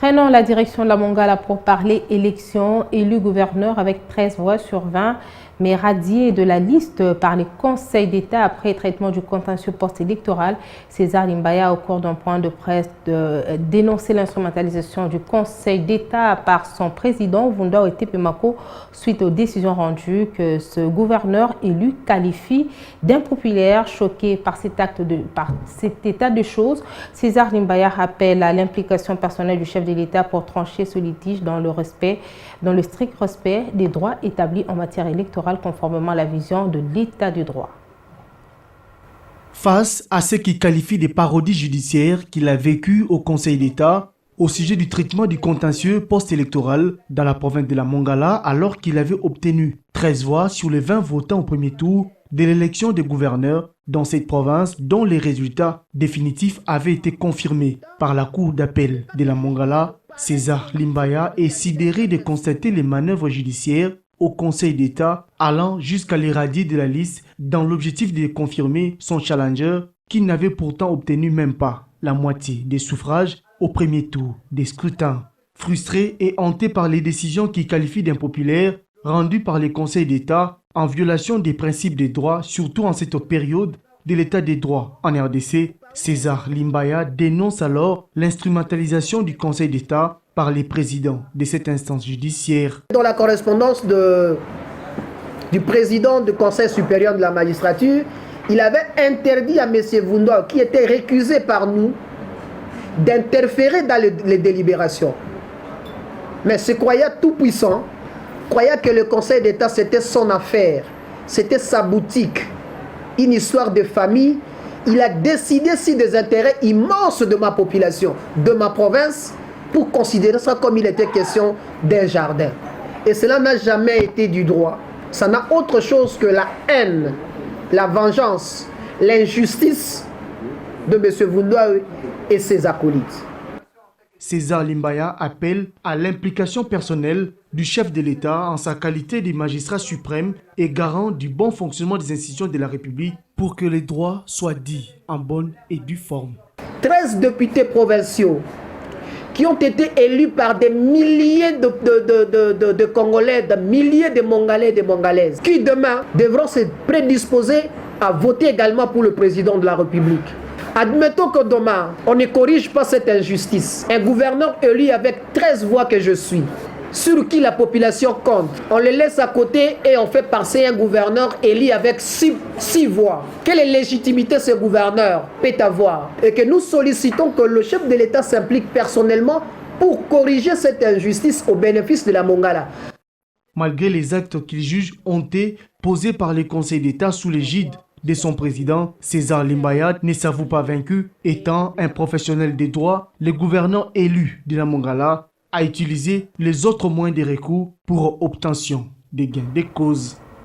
Prenons la direction de la Mongala pour parler élection, élu gouverneur avec 13 voix sur 20, mais radié de la liste par les conseils d'État après traitement du contentieux post-électoral. César Limbaya, au cours d'un point de presse, dénoncé l'instrumentalisation du conseil d'État par son président, Vunda Otepemako, suite aux décisions rendues que ce gouverneur élu qualifie d'impopulaire. Choqué par cet état de choses, César Limbaya rappelle à l'implication personnelle du chef de l'État pour trancher ce litige dans le strict respect des droits établis en matière électorale conformément à la vision de l'État du droit. Face à ce qu'il qualifie des parodies judiciaires qu'il a vécues au Conseil d'État au sujet du traitement du contentieux post-électoral dans la province de la Mongala, alors qu'il avait obtenu 13 voix sur les 20 votants au premier tour de l'élection des gouverneurs dans cette province, dont les résultats définitifs avaient été confirmés par la Cour d'appel de la Mongala. César Limbaya est sidéré de constater les manœuvres judiciaires au Conseil d'État allant jusqu'à l'éradier de la liste dans l'objectif de confirmer son challenger qui n'avait pourtant obtenu même pas la moitié des suffrages au premier tour des scrutins. Frustré et hanté par les décisions qu'il qualifie d'impopulaires rendues par les conseils d'État en violation des principes des droits, surtout en cette période de l'état des droits en RDC, César Limbaya dénonce alors l'instrumentalisation du Conseil d'État par les présidents de cette instance judiciaire. Dans la correspondance du président du Conseil supérieur de la magistrature, il avait interdit à M. Vunda, qui était récusé par nous, d'interférer dans les délibérations. Mais se croyait tout puissant, croyait que le Conseil d'État c'était son affaire, c'était sa boutique, une histoire de famille. Il a décidé si des intérêts immenses de ma population, de ma province, pour considérer ça comme il était question d'un jardin. Et cela n'a jamais été du droit. Ça n'a autre chose que la haine, la vengeance, l'injustice de M. Vunda et ses acolytes. César Limbaya appelle à l'implication personnelle du chef de l'État en sa qualité de magistrat suprême et garant du bon fonctionnement des institutions de la République pour que les droits soient dits en bonne et due forme. 13 députés provinciaux qui ont été élus par des milliers de Congolais, de milliers de Mongolais et de Mongolaises, qui demain devront se prédisposer à voter également pour le président de la République. Admettons que demain, on ne corrige pas cette injustice. Un gouverneur élu avec 13 voix que je suis, sur qui la population compte, on le laisse à côté et on fait passer un gouverneur élu avec 6 voix. Quelle légitimité ce gouverneur peut avoir? Et que nous sollicitons que le chef de l'État s'implique personnellement pour corriger cette injustice au bénéfice de la Mongala. Malgré les actes qu'il juge honteux posés par les conseils d'État sous l'égide de son président, César Limbaya ne s'avoue pas vaincu. Étant un professionnel des droits, le gouverneur élu de la Mongala a utilisé les autres moyens de recours pour obtention des gains de cause.